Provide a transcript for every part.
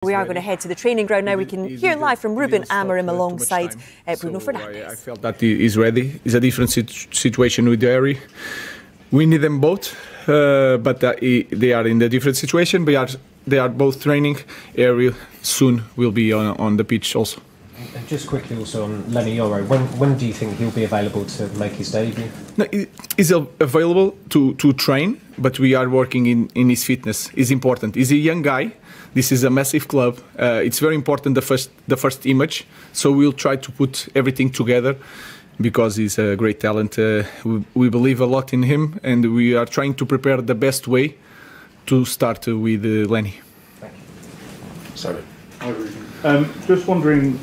We are going to head to the training ground now. We can hear live from Ruben Amorim alongside Bruno Fernandes. I felt that he's ready. It's a different situation with Harry. We need them both, but they are in a different situation. They are both training. Harry soon will be on the pitch also. And just quickly also on Leny Yoro, when do you think he'll be available to make his debut? No, he's available to train, but we are working in his fitness. It's important. He's a young guy. This is a massive club. It's very important, the first image. So we'll try to put everything together because he's a great talent. We believe a lot in him, and we are trying to prepare the best way to start with Leny. Thank you. Sorry. Hi, Ruben. Just wondering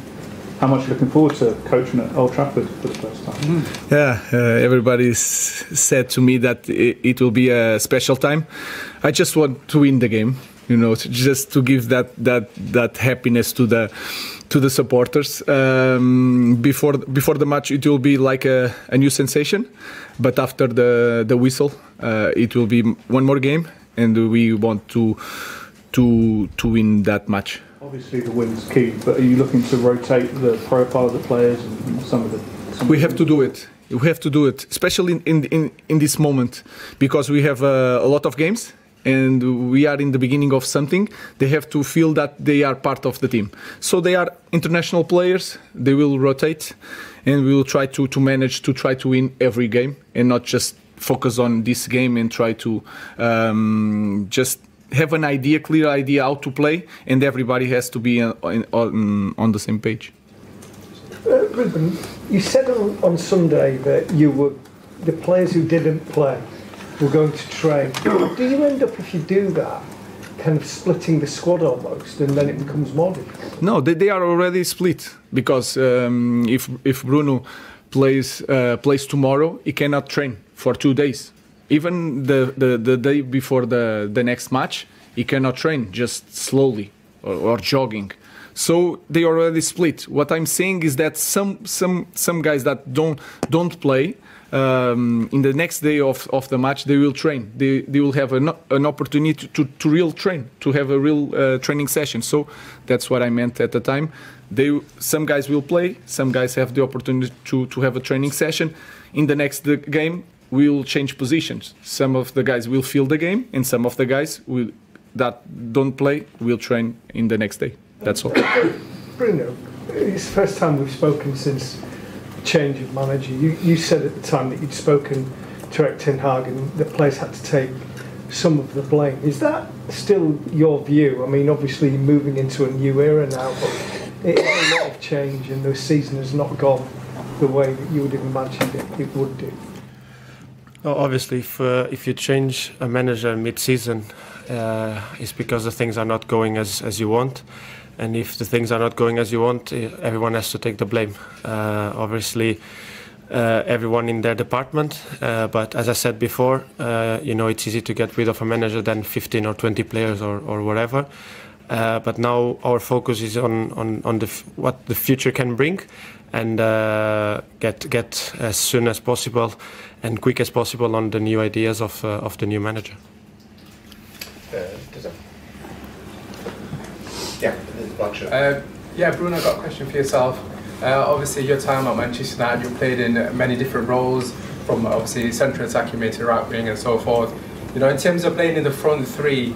how much you're looking forward to coaching at Old Trafford for the first time. Yeah, everybody said to me that it will be a special time. I just want to win the game. You know, just to give that happiness to the supporters. Before the match, it will be like a new sensation, but after the whistle, it will be one more game, and we want to win that match. Obviously, the win's key, but are you looking to rotate the profile of the players and some of the? We have to do it. We have to do it, especially in this moment, because we have a lot of games. And we are in the beginning of something. They have to feel that they are part of the team. So they are international players. They will rotate, and we will try to manage to try to win every game and not just focus on this game and try to just have an idea, clear idea how to play, and everybody has to be on the same page. Ruben, you said on Sunday that the players who didn't play were going to train. Do you end up, if you do that, kind of splitting the squad almost, and then it becomes more difficult? No, they are already split, because if Bruno plays tomorrow, he cannot train for 2 days. Even the day before the next match, he cannot train, just slowly or jogging. So they already split. What I'm saying is that some guys that don't play, in the next day of the match, they will train. They will have an opportunity to real train, to have a real training session. So that's what I meant at the time. Some guys will play, some guys have the opportunity to have a training session. In the next game, we'll change positions. Some of the guys will fill the game, and some of the guys that don't play will train in the next day. That's all. Bruno, it's the first time we've spoken since change of manager. You said at the time that you'd spoken to Erik ten Hag and the players had to take some of the blame. Is that still your view? I mean, obviously you're moving into a new era now, but it's a lot of change and the season has not gone the way that you would have imagined it would do. Well, obviously, if you change a manager mid-season, it's because the things are not going as you want. And if the things are not going as you want, everyone has to take the blame. Obviously, everyone in their department. But as I said before, you know, it's easy to get rid of a manager than 15 or 20 players or whatever. But now our focus is on what the future can bring, and get as soon as possible and quick as possible on the new ideas of the new manager. Yeah, Bruno, I've got a question for yourself. Obviously, your time at Manchester United, you played in many different roles, from obviously central attack, you made to right wing and so forth. You know, in terms of playing in the front three,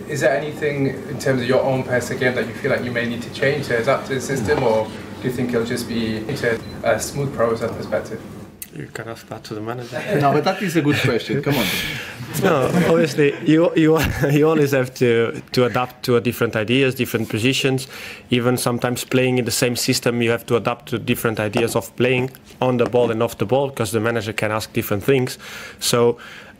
is there anything in terms of your own personal game that you feel like you may need to change to adapt to the system, or do you think it'll just be a smooth process perspective? You can ask that to the manager. No, but that is a good question. Come on. No, obviously you always have to adapt to different ideas, different positions. Even sometimes playing in the same system, you have to adapt to different ideas of playing on the ball and off the ball, because the manager can ask different things. So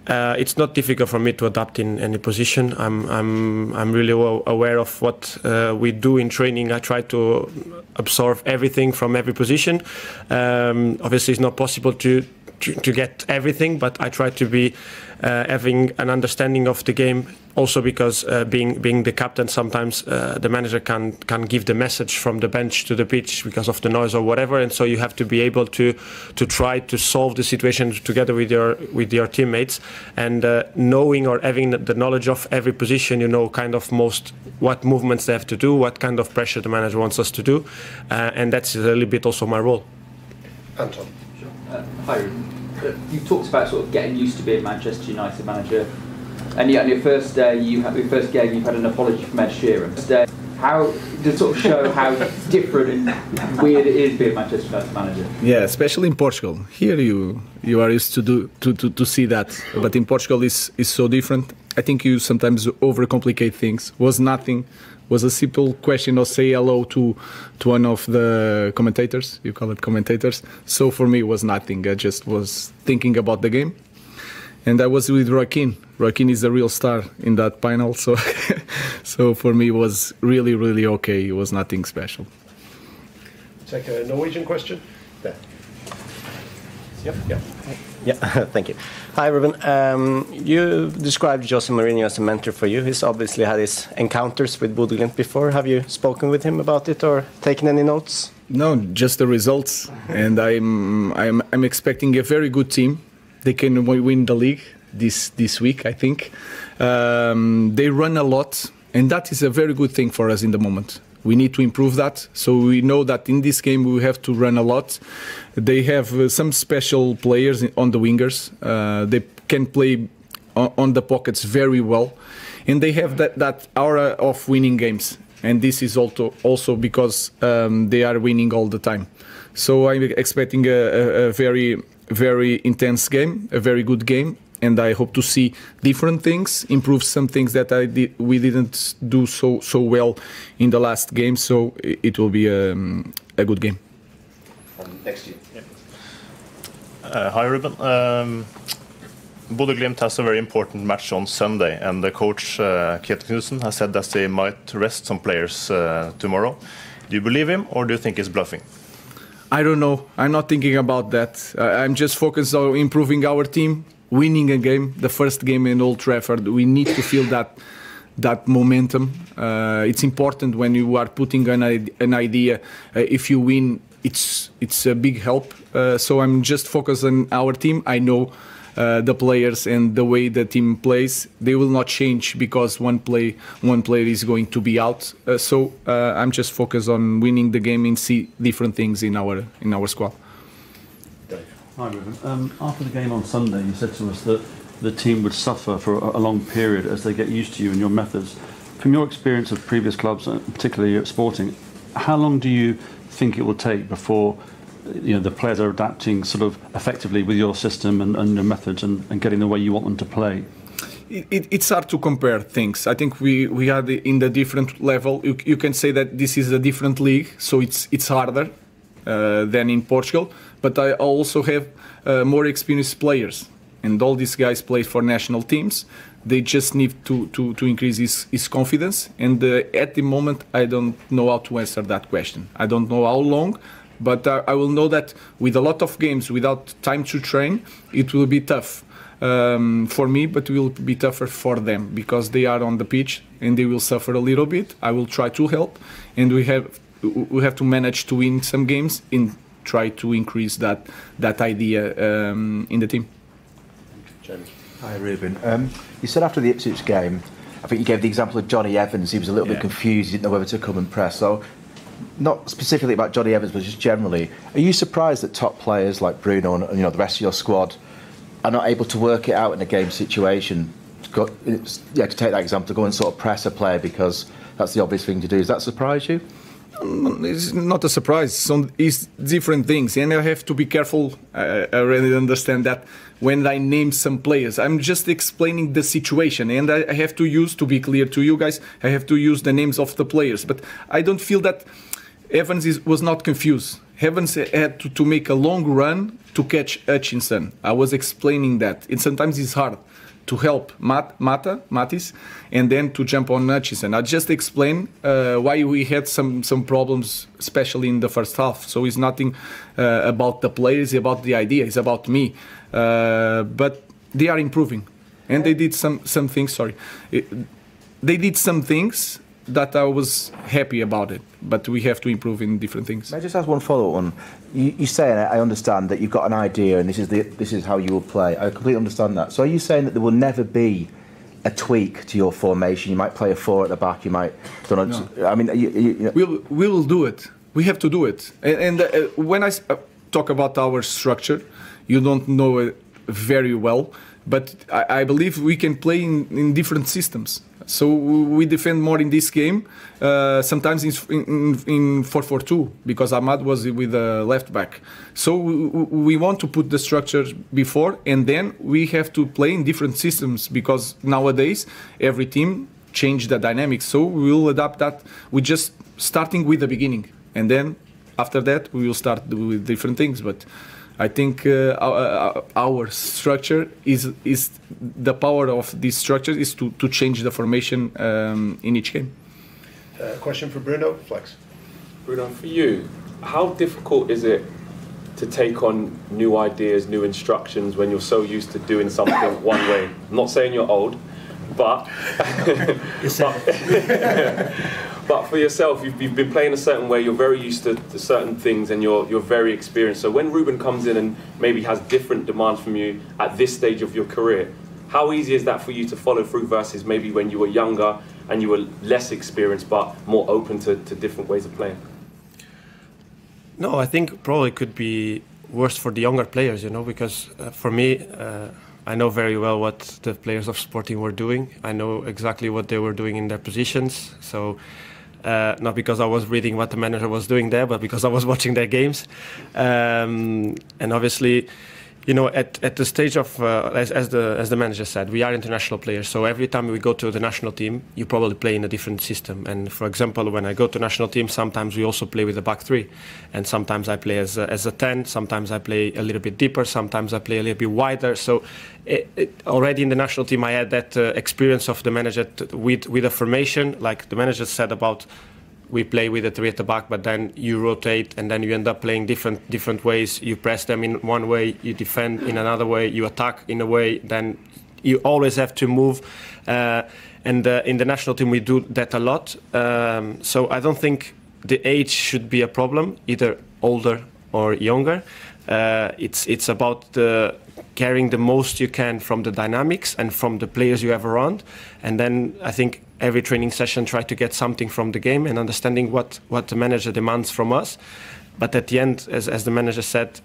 it's not difficult for me to adapt in any position. I'm really well aware of what we do in training. I try to absorb everything from every position. Obviously, it's not possible to to get everything, but I try to be having an understanding of the game. Also because being the captain, sometimes the manager can give the message from the bench to the pitch because of the noise or whatever, and so you have to be able to try to solve the situation together with your teammates, and knowing or having the knowledge of every position, you know, kind of most what movements they have to do, what kind of pressure the manager wants us to do, and that's a little bit also my role. Anton. Hi, Ruben. You talked about sort of getting used to being Manchester United manager, and yet on your first day, your first game, you've had an apology from Ed Sheeran. How to sort of show how different and weird it is being Manchester United manager? Yeah, especially in Portugal. Here you are used to see that, but in Portugal is so different. I think you sometimes overcomplicate things. Was a simple question or say hello to one of the commentators. You call it commentators. So for me, it was nothing. I just was thinking about the game. And I was with Joaquin. Joaquin is the real star in that panel. So, so for me, it was really, really okay. It was nothing special. Take a Norwegian question. There. Yep. Yeah, thank you. Hi, Ruben. You described Jose Mourinho as a mentor for you. He's obviously had his encounters with Bodo before. Have you spoken with him about it or taken any notes? No, just the results. And I'm expecting a very good team. They can win the league this week, I think. They run a lot, and that is a very good thing for us in the moment. We need to improve that. So we know that in this game we have to run a lot. They have some special players on the wingers. They can play on the pockets very well. And they have that aura of winning games. And this is also because they are winning all the time. So I'm expecting a very, very intense game, a very good game. And I hope to see different things, improve some things that we didn't do so well in the last game. So it will be a good game. Next year. Yeah. Hi, Ruben. Bodo Glimt has a very important match on Sunday, and the coach Kjetil Knutsen has said that they might rest some players tomorrow. Do you believe him, or do you think he's bluffing? I don't know. I'm not thinking about that. I'm just focused on improving our team. Winning a game, the first game in Old Trafford, we need to feel that momentum. It's important when you are putting an idea. If you win, it's a big help. So I'm just focused on our team. I know the players and the way the team plays. They will not change because one player is going to be out. So I'm just focused on winning the game and see different things in our squad. Hi, Ruben. After the game on Sunday, you said to us that the team would suffer for a long period as they get used to you and your methods. From your experience of previous clubs, particularly at Sporting, how long do you think it will take before the players are adapting sort of effectively with your system and your methods and getting the way you want them to play? It's hard to compare things. I think we are in the different level. You can say that this is a different league, so it's harder than in Portugal. But I also have more experienced players, and all these guys play for national teams. They just need to increase his confidence. And at the moment, I don't know how to answer that question. I don't know how long, but I will know that with a lot of games, without time to train, it will be tough for me, but it will be tougher for them because they are on the pitch and they will suffer a little bit. I will try to help, and we have to manage to win some games and try to increase that idea in the team. James. Hi, Ruben. You said after the Ipswich game, I think you gave the example of Johnny Evans. He was a little bit confused. He didn't know whether to come and press. So, not specifically about Johnny Evans, but just generally, are you surprised that top players like Bruno and the rest of your squad are not able to work it out in a game situation? To take that example, to go and sort of press a player because that's the obvious thing to do. Does that surprise you? It's not a surprise. It's different things, and I have to be careful. I really understand that when I name some players, I'm just explaining the situation, and I have to be clear to you guys, I have to use the names of the players. But I don't feel that Evans was not confused. Evans had to make a long run to catch Hutchinson. I was explaining that, and sometimes it's hard help Matis, and then to jump on Hutchinson. I just explain why we had some problems, especially in the first half. So it's nothing about the players, about the idea, it's about me. But they are improving, and they did some things. They did some things that I was happy about it, but we have to improve in different things. May I just ask one follow-up one? You say, and I understand that you've got an idea and this is how you will play. I completely understand that. So are you saying that there will never be a tweak to your formation? You might play a 4 at the back, you might... No. I mean, we will do it. We have to do it. And when I talk about our structure, you don't know it very well, but I believe we can play in different systems. So we defend more in this game, sometimes in 4-4-2, because Ahmad was with the left back. So we want to put the structure before, and then we have to play in different systems, because nowadays every team changed the dynamics. So we will adapt that. We're just starting with the beginning, and then after that we will start with different things. But I think our structure is the power of this structure is to change the formation in each game. Question for Bruno, Flex. Bruno, for you, how difficult is it to take on new ideas, new instructions when you're so used to doing something one way? I'm not saying you're old, but but for yourself, you've been playing a certain way, you're very used to certain things, and you're very experienced. So when Ruben comes in and maybe has different demands from you at this stage of your career, how easy is that for you to follow through versus maybe when you were younger and you were less experienced but more open to different ways of playing? No, I think probably could be worse for the younger players, because for me, I know very well what the players of Sporting were doing. I know exactly what they were doing in their positions. So not because I was reading what the manager was doing there, but because I was watching their games. And obviously, at the stage of, as the manager said, we are international players. So every time we go to the national team, you probably play in a different system. And for example, when I go to national team, sometimes we also play with a back 3. And sometimes I play as a 10, sometimes I play a little bit deeper, sometimes I play a little bit wider. So already in the national team, I had that experience of the manager with a formation, like the manager said about we play with a 3 at the back, but then you rotate and then you end up playing different ways. You press them in one way, you defend in another way, you attack in a way, then you always have to move. And in the national team, we do that a lot. So I don't think the age should be a problem, either older or younger. It's about carrying the most you can from the dynamics and from the players you have around. And then I think every training session try to get something from the game and understanding what the manager demands from us. But at the end, as the manager said,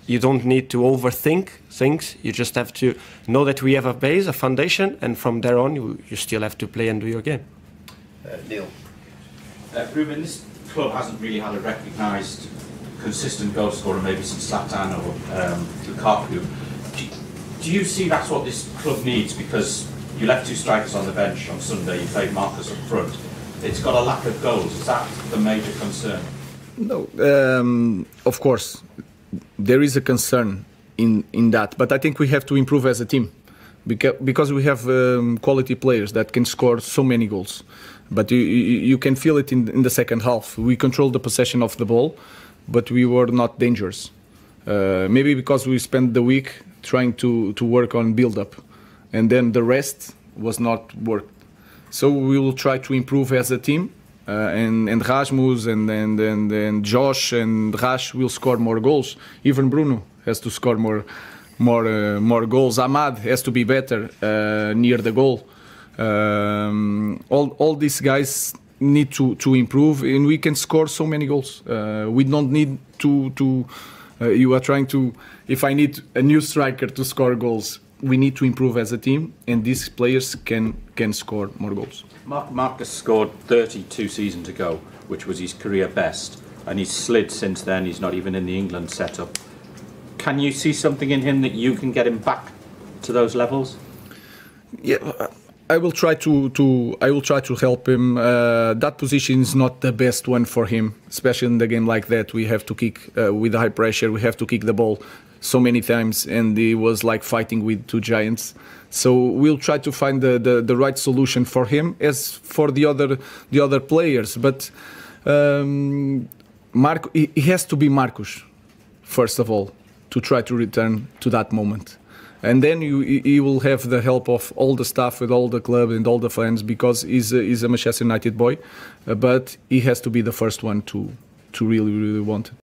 you don't need to overthink things. You just have to know that we have a base, a foundation, and from there on, you still have to play and do your game. Neil. Ruben, this club hasn't really had a recognised consistent goal scorer maybe since Zlatan or Lukaku. Do you see that's what this club needs? Because you left 2 strikers on the bench on Sunday, you played Marcus up front. It's got a lack of goals. Is that the major concern? No, of course, there is a concern in that, but I think we have to improve as a team because we have quality players that can score so many goals. But you can feel it in the second half. We controlled the possession of the ball, but we were not dangerous. Maybe because we spent the week trying to work on build-up, and then the rest was not worked. So we will try to improve as a team, and Rasmus and Josh and Rash will score more goals. Even Bruno has to score more goals. Ahmad has to be better near the goal. All these guys need to improve, and we can score so many goals. We don't need to you are trying to, if I need a new striker to score goals, we need to improve as a team, and these players can score more goals. Marcus scored 32 seasons ago, which was his career best, and he's slid since then. He's not even in the England setup. Can you see something in him that you can get him back to those levels? Yeah, I will try to help him. That position is not the best one for him, especially in the game like that. We have to kick with high pressure. We have to kick the ball so many times, and he was like fighting with two giants. So we'll try to find the right solution for him as for the other players. But he has to be Marcos first of all to try to return to that moment. And then you will have the help of all the staff with all the club and all the fans, because he's a Manchester United boy. But he has to be the first one to really want it.